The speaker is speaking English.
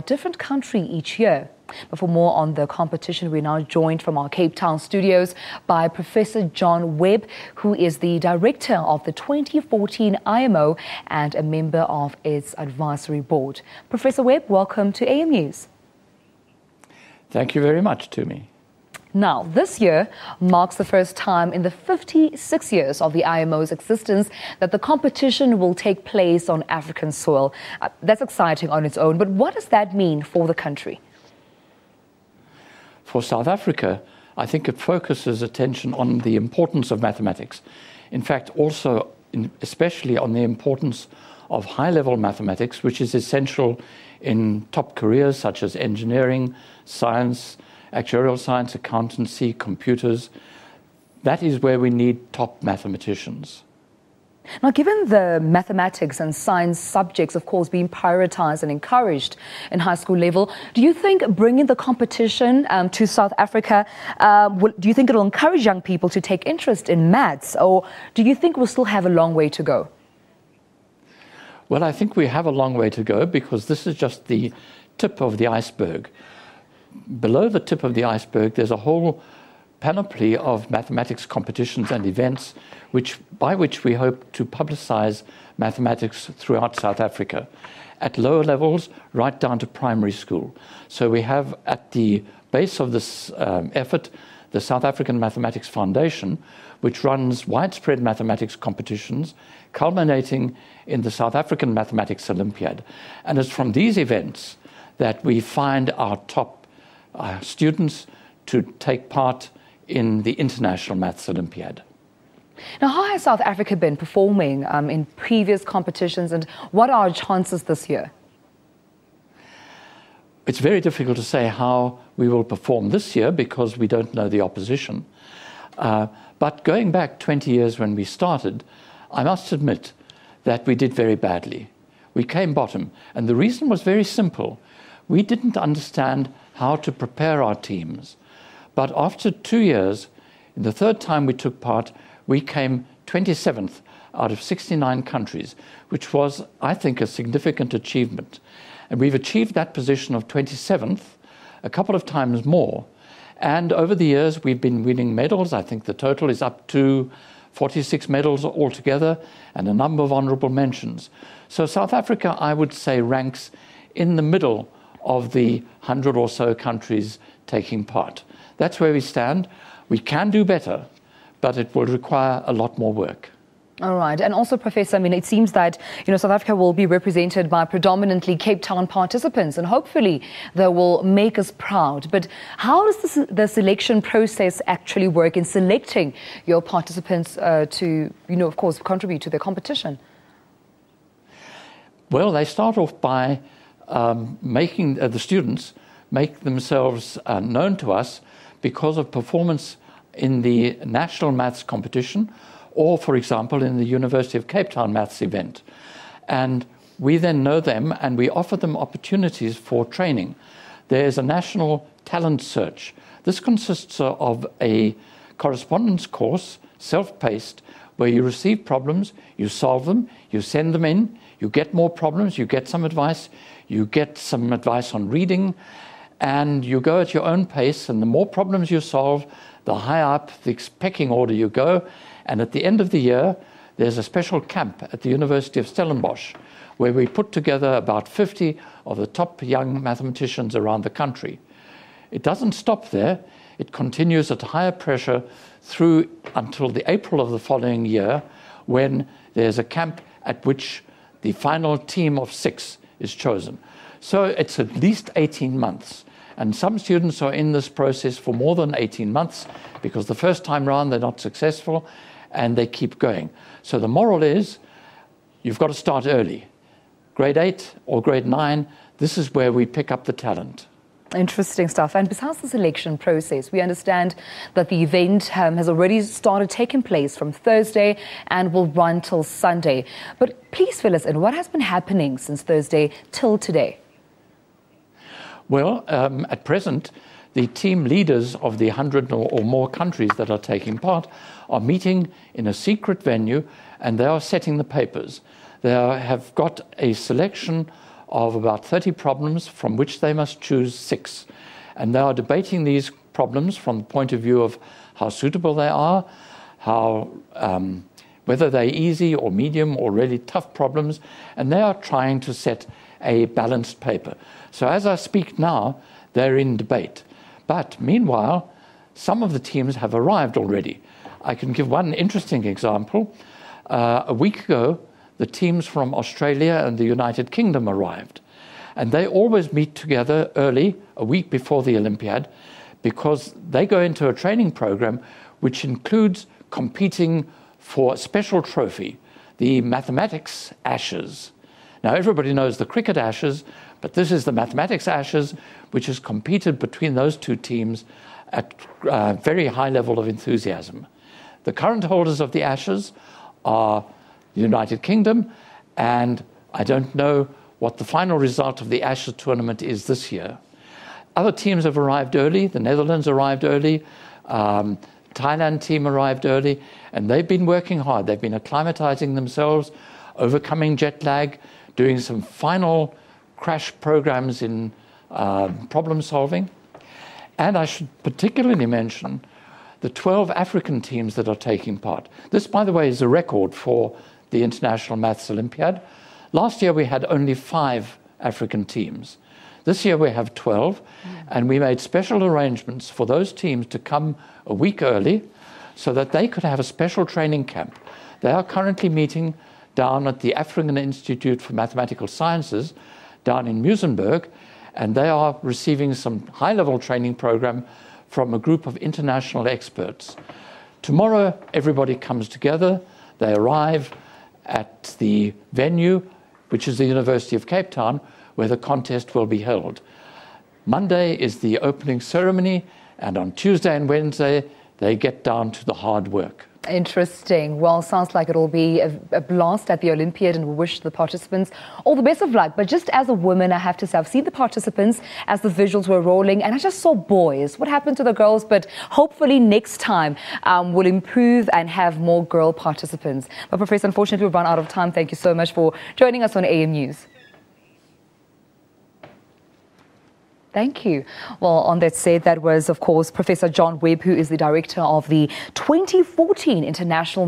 different country each year. But for more on the competition, we're now joined from our Cape Town studios by Professor John Webb, who is the director of the 2014 IMO and a member of its advisory board. Professor Webb, welcome to AM News. Thank you very much, Tumi. Now, this year marks the first time in the 56 years of the IMO's existence that the competition will take place on African soil. That's exciting on its own, but what does that mean for the country? For South Africa, I think it focuses attention on the importance of mathematics. In fact, also especially on the importance of high-level mathematics, which is essential in top careers such as engineering, science, actuarial science, accountancy, computers. That is where we need top mathematicians. Now, given the mathematics and science subjects, of course, being prioritized and encouraged in high school level, do you think bringing the competition to South Africa, do you think it'll encourage young people to take interest in maths, or do you think we'll still have a long way to go? Well, I think we have a long way to go because this is just the tip of the iceberg. Below the tip of the iceberg, there's a whole panoply of mathematics competitions and events by which we hope to publicize mathematics throughout South Africa, at lower levels right down to primary school. So we have at the base of this effort the South African Mathematics Foundation, which runs widespread mathematics competitions, culminating in the South African Mathematics Olympiad. And it's from these events that we find our top students to take part in the International Maths Olympiad. Now, how has South Africa been performing in previous competitions, and what are our chances this year? It's very difficult to say how we will perform this year because we don't know the opposition. But going back 20 years when we started, I must admit that we did very badly. We came bottom, and the reason was very simple. We didn't understand how to prepare our teams. But after 2 years, in the third time we took part, we came 27th out of 69 countries, which was, I think, a significant achievement. And we've achieved that position of 27th a couple of times more. And over the years, we've been winning medals. I think the total is up to 46 medals altogether and a number of honorable mentions. So South Africa, I would say, ranks in the middle of the 100 or so countries taking part. That's where we stand. We can do better, but it will require a lot more work. All right. And also, Professor, I mean, it seems that, South Africa will be represented by predominantly Cape Town participants, and hopefully they will make us proud. But how does the selection process actually work in selecting your participants to, of course, contribute to the competition? Well, they start off by making the students make themselves known to us because of performance in the national maths competition, or, for example, in the University of Cape Town maths event. And we then know them and we offer them opportunities for training. There's a national talent search. This consists of a correspondence course, self-paced, where you receive problems, you solve them, you send them in, you get more problems, you get some advice on reading, and you go at your own pace, and the more problems you solve, the higher up the pecking order you go. And at the end of the year, there's a special camp at the University of Stellenbosch where we put together about 50 of the top young mathematicians around the country. It doesn't stop there. It continues at higher pressure through until the April of the following year, when there's a camp at which the final team of 6 is chosen. So it's at least 18 months. And some students are in this process for more than 18 months because the first time round they're not successful and they keep going. So the moral is, you've got to start early. Grade 8 or grade 9, this is where we pick up the talent. Interesting stuff. And besides the selection process, we understand that the event has already started taking place from Thursday and will run till Sunday. But please fill us in. What has been happening since Thursday till today? Well, at present, the team leaders of the 100 or more countries that are taking part are meeting in a secret venue, and they are setting the papers. They have got a selection of about 30 problems from which they must choose 6. And they are debating these problems from the point of view of how suitable they are, whether they're easy or medium or really tough problems, and they are trying to set a balanced paper. So as I speak now, they're in debate. But meanwhile, some of the teams have arrived already. I can give one interesting example. A week ago, the teams from Australia and the United Kingdom arrived. And they always meet together early, a week before the Olympiad, because they go into a training program which includes competing for a special trophy, the Mathematics Ashes. Now, everybody knows the cricket Ashes, but this is the Mathematics Ashes, which is competed between those two teams at a very high level of enthusiasm. The current holders of the Ashes are the United Kingdom, and I don't know what the final result of the Ashes tournament is this year. Other teams have arrived early. The Netherlands arrived early. Thailand team arrived early, and they've been working hard. They've been acclimatizing themselves, overcoming jet lag, doing some final crash programs in problem solving. And I should particularly mention the 12 African teams that are taking part. This, by the way, is a record for the International Maths Olympiad. Last year we had only 5 African teams. This year we have 12, and we made special arrangements for those teams to come a week early so that they could have a special training camp. They are currently meeting down at the African Institute for Mathematical Sciences down in Muizenberg, and they are receiving some high-level training program from a group of international experts. Tomorrow, everybody comes together. They arrive at the venue, which is the University of Cape Town, where the contest will be held. Monday is the opening ceremony, and on Tuesday and Wednesday, they get down to the hard work. Interesting. Well, sounds like it'll be a blast at the Olympiad, and we wish the participants all the best of luck. But just as a woman, I have to say, I've seen the participants as the visuals were rolling, and I just saw boys. What happened to the girls? But hopefully next time we'll improve and have more girl participants. But Professor, unfortunately, we've run out of time. Thank you so much for joining us on AM News. Thank you. Well, on that said, that was, of course, Professor John Webb, who is the director of the 2014 International